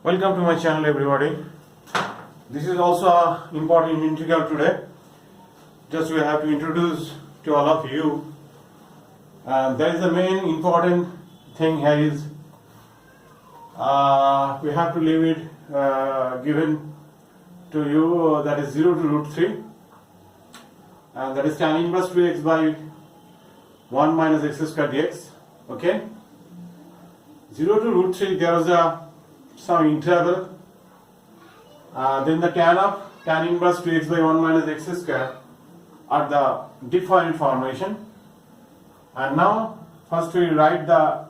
Welcome to my channel, everybody. This is also an important integral today. Just we have to introduce to all of you. There is the main important thing here is we have to leave it given to you that is 0 to root 3, and that is tan inverse 2x by 1 minus x square dx. Okay, 0 to root 3 there is some interval, then the tan inverse 2x by 1 minus x square are the defined formation. And now first we write the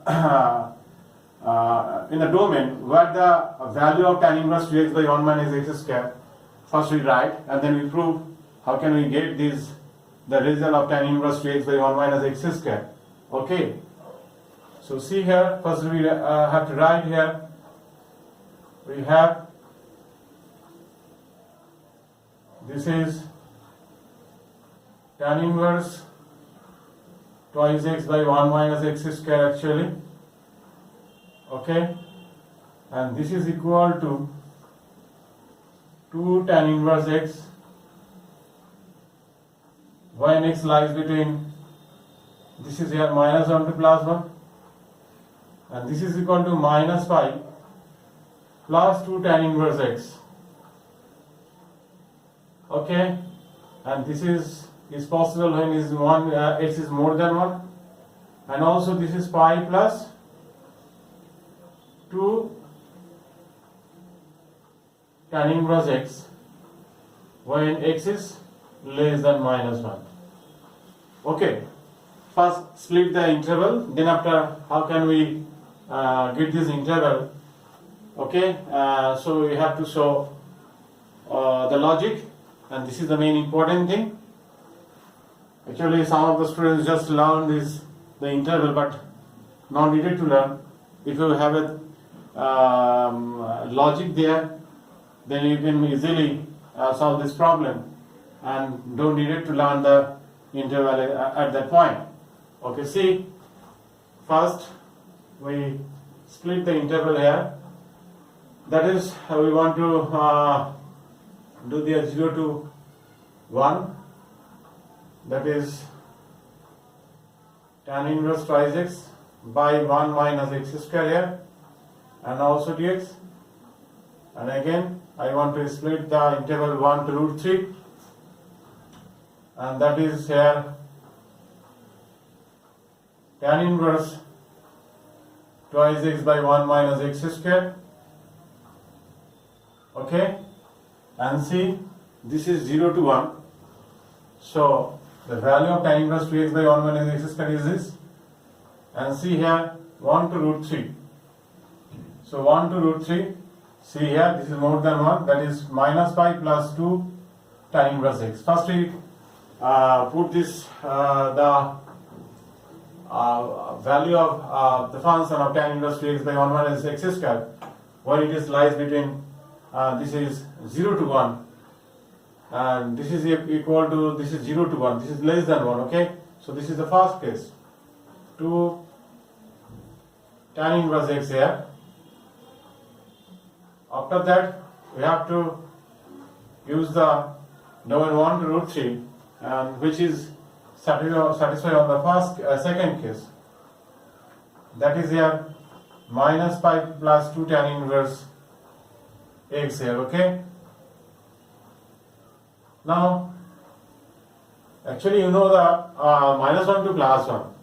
in the domain where the value of tan inverse 2x by 1 minus x square, first we write and then we prove how can we get this, the result of tan inverse 2x by 1 minus x square. Okay, so see here, first we have to write here, we have, this is tan inverse twice x by 1 minus x square actually. Okay, and this is equal to 2 tan inverse x when x lies between, this is here minus 1 to plus 1, and this is equal to minus 5 plus 2 tan inverse x. Okay, and this is possible when is x is more than 1, and also this is pi plus 2 tan inverse x when x is less than minus 1. Okay, first split the interval, then after how can we get this interval. Okay, so we have to show the logic, and this is the main important thing. Actually some of the students just learn the interval but not needed to learn. If you have a logic there, then you can easily solve this problem and don't need it to learn the interval at that point. Okay, see, first we split the interval here. That is, we want to do the 0 to 1. That is tan inverse twice x by 1 minus x square here, and also dx. And again I want to split the interval 1 to root 3, and that is here tan inverse twice x by 1 minus x square. Okay, and see, this is 0 to 1, so the value of tan inverse 2x by 1 minus x square is this, and see here 1 to root 3, so 1 to root 3, see here this is more than 1, that is minus 5 plus 2 tan inverse x. First we put this the value of the function of tan inverse 2x by 1 minus x square when it is lies between this is 0 to 1, and this is equal to, this is 0 to 1, this is less than 1. Okay, so this is the first case, 2 tan inverse x here. After that we have to use the domain 1 to root 3, and which is satisfied on the second case, that is here minus 5 plus 2 tan inverse x here. Okay, now actually you know the minus 1 to plus 1,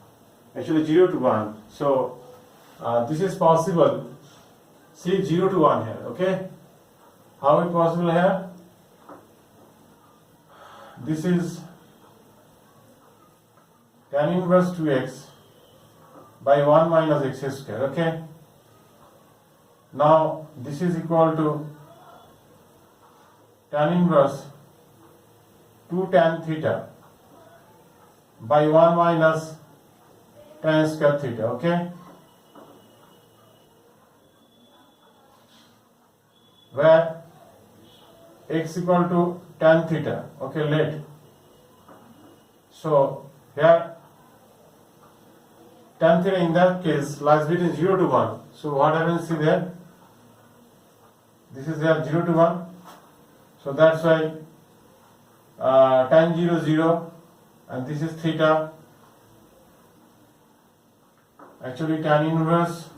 actually 0 to 1, so this is possible. See, 0 to 1 here. Okay, how is possible here? This is tan inverse 2x by 1 minus x square. Okay, now this is equal to tan inverse 2 tan theta by 1 minus tan square theta. Okay, where x equal to tan theta. Okay, let, so here tan theta in that case lies between 0 to 1. So what happens, see there, this is here 0 to 1, so that's why tan 0 0, and this is theta. Actually tan inverse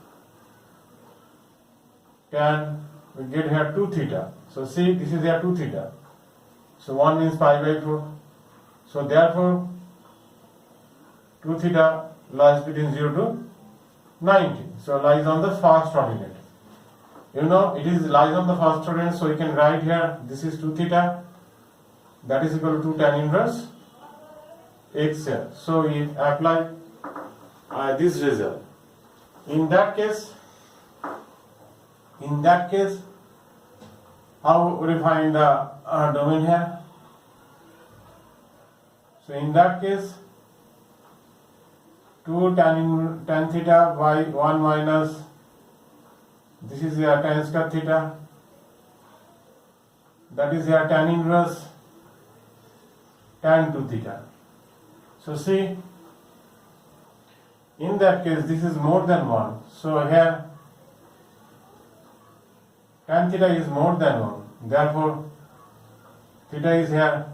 tan, we get here 2 theta. So see, this is here 2 theta. So 1 means pi by 4. So therefore 2 theta lies between 0 to 90. So lies on the first ordinate. You know, it is lies on the first ordinate, so you can write here, this is 2 theta, that is equal to tan inverse x here. So we apply this result. In that case, how would we find the domain here? So in that case, 2 tan theta by 1 minus, this is your tan square theta, that is your tan inverse tan 2 theta. So see, in that case this is more than 1, so here tan theta is more than 1, therefore theta is here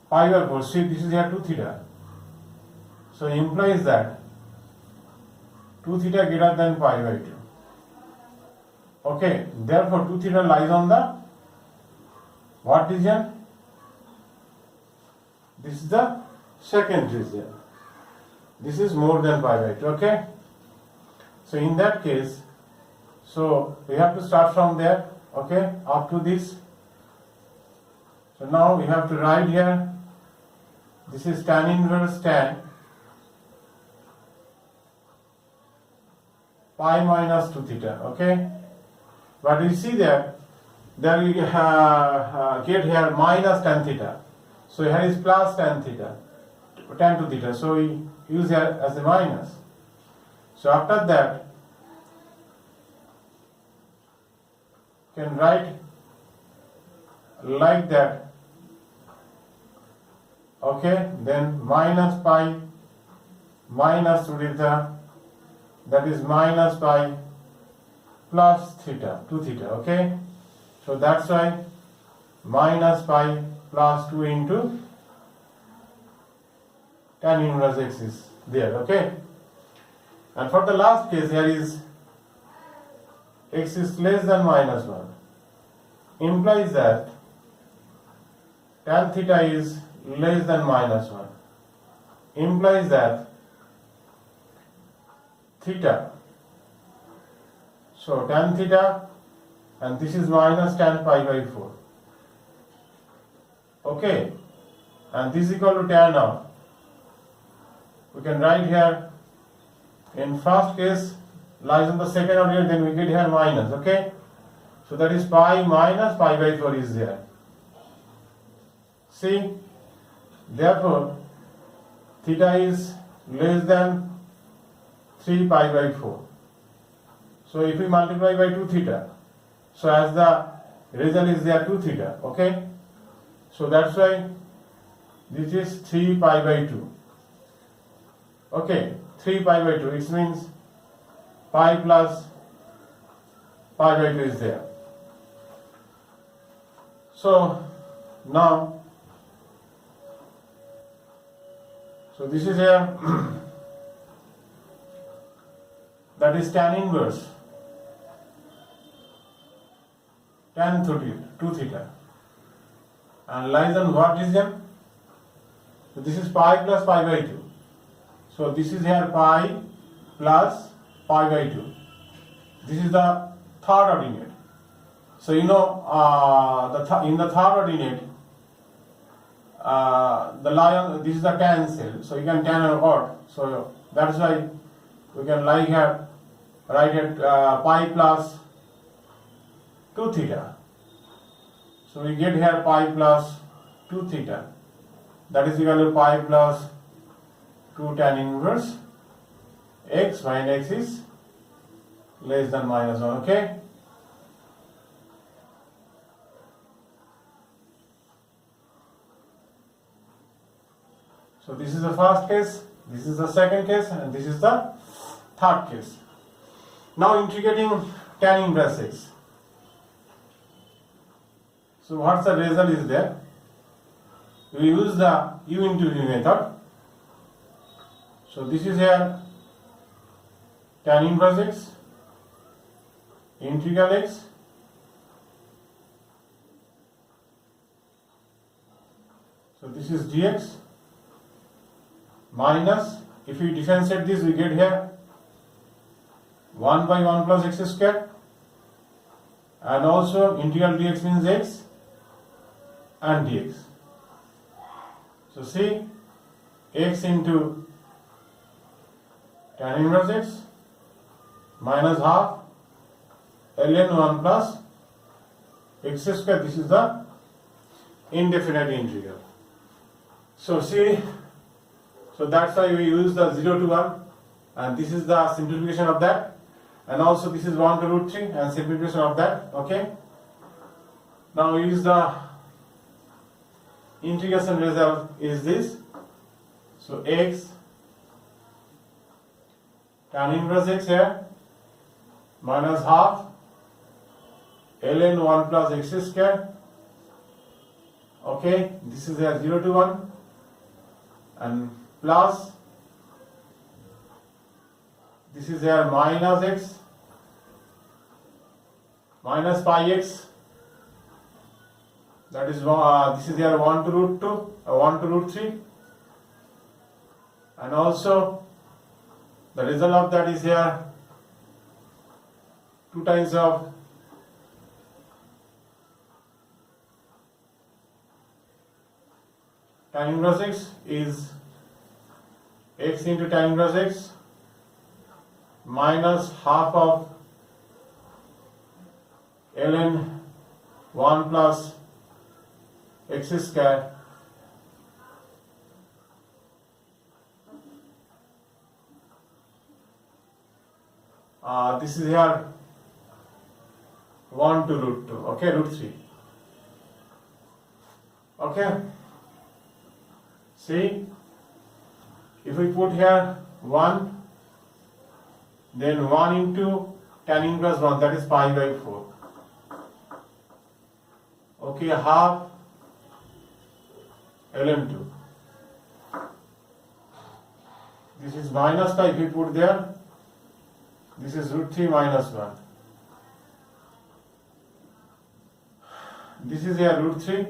pi by 4. See, this is here 2 theta, so implies that 2 theta greater than pi by 2. Okay, therefore 2 theta lies on the what region? This is the second region. This is more than pi by 2. Okay, so in that case, so we have to start from there, okay, up to this. So now we have to write here, this is tan inverse tan pi minus 2 theta, okay. But you see that there you get here minus tan theta. So here is plus tan theta, tan 2 theta. So we use here as a minus. So after that, you can write like that. Okay, then minus pi minus 2 theta, that is minus pi plus theta, 2 theta, okay. So that's why minus pi plus 2 into tan inverse x is there, okay. And for the last case, here is x is less than minus 1, implies that tan theta is less than minus 1, implies that theta, so tan theta, and this is minus tan pi by 4, okay, and this is equal to tan of, we can write here, in first case lies on the second order, then we get here minus, okay, so that is pi minus pi by 4 is there. See, therefore theta is less than 3 pi by 4. So if we multiply by 2 theta, so as the result is there 2 theta, okay. So that's why this is 3 pi by 2. Okay, 3 pi by 2, it means pi plus pi by 2 is there. So now, so this is here, that is tan inverse tan 2 theta, and lies on what region? So this is pi plus pi by 2. So this is here pi plus pi by 2. This is the third ordinate. So you know, in the third ordinate, the lion, this is the tan cell. So you can tan or odd. So that's why we can lie here, write it pi plus 2 theta. So we get here pi plus 2 theta. That is equal to pi plus 2 tan inverse x, when x is less than minus 1, okay. So this is the first case, this is the second case, and this is the third case. Now integrating tan inverse x. So what's the result is there? We use the u into v method. So this is here tan inverse x, integral x, so this is dx, minus, if we differentiate this, we get here 1 by 1 plus x square, and also integral dx means x and dx. So see, x into tan inverse x minus half ln 1 plus x square. This is the indefinite integral. So see, so that's why we use the 0 to 1, and this is the simplification of that, and also this is 1 to root 3 and simplification of that. Okay, now we use the integration result is this. So x tan inverse x here minus half ln 1 plus x square. Okay, this is here 0 to 1, and plus this is here minus x minus pi x, that is this is here 1 to root 2 1 to root 3, and also the result of that is here 2 times of tan inverse x is x into tan inverse x minus half of ln 1 plus x square this is here 1 to root 2, okay, root 3. Okay, see, if we put here 1, then 1 into tan inverse 1, that is pi by 4. Okay, half ln 2. This is minus pi, if we put there, this is root 3 minus 1. This is here root 3.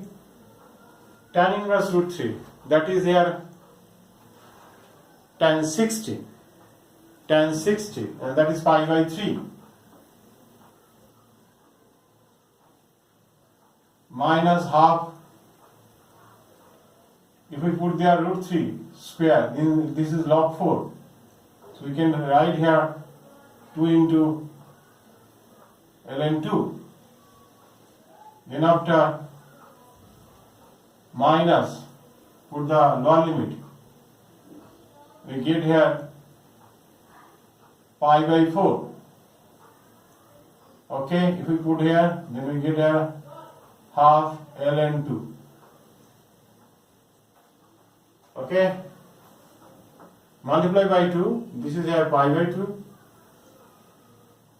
Tan inverse root 3, that is here tan 60. Tan 60, and that is pi by 3. Minus half, if we put there root 3 square, then this is log 4. So we can write here 2 into ln 2. Then after minus, put the lower limit, we get here pi by 4. Okay, if we put here, then we get here half ln 2. Okay, multiply by 2, this is here pi by 2,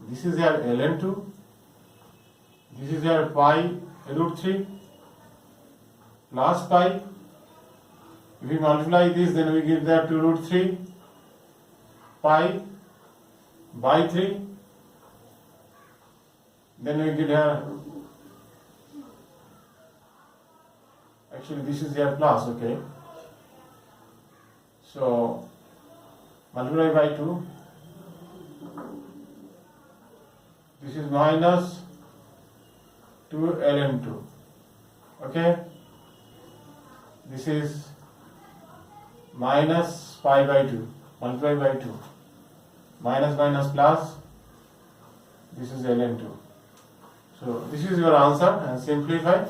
this is here ln 2, this is here pi root 3 plus pi. If we multiply this, then we get there 2 root 3 pi by 3, then we get here, actually this is here plus, okay, so multiply by 2, this is minus 2 ln 2, okay, this is minus pi by 2, multiply by 2, minus minus plus, this is ln 2. So this is your answer, and simplify,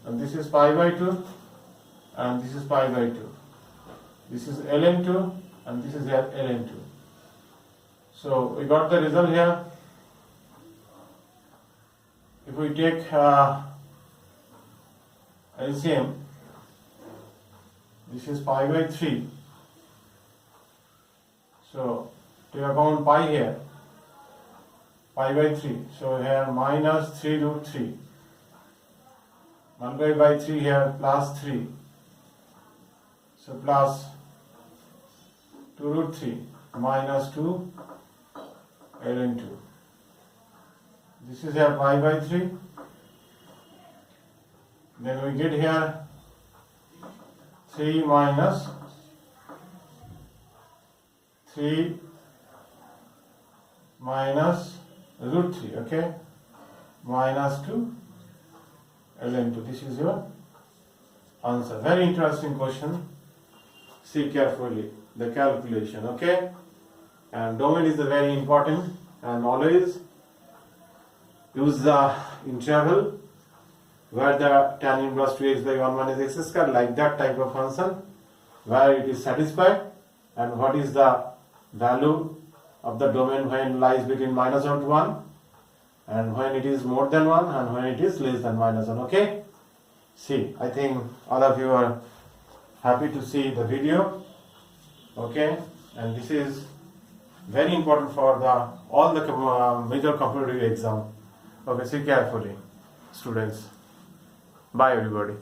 and this is pi by 2 and this is pi by 2. This is ln 2 and this is ln 2. So we got the result here. If we take LCM, this is pi by 3. So to account pi here, pi by 3. So here minus 3 root 3 multiplied by 3 here, plus 3. So plus 2 root 3 minus 2 ln 2. This is here pi by 3. Then we get here 3 minus 3 minus root 3, okay, minus 2 ln 2. This is your answer. Very interesting question. See carefully the calculation, okay. And domain is very important, and always use the interval where the tan inverse 2x by 1 minus x square, like that type of function where it is satisfied, and what is the value of the domain when lies between minus 1 to 1, and when it is more than 1, and when it is less than minus 1, okay. See, I think all of you are happy to see the video, okay, and this is very important for the all the major competitive exam. Okay, see carefully, students. Bye everybody.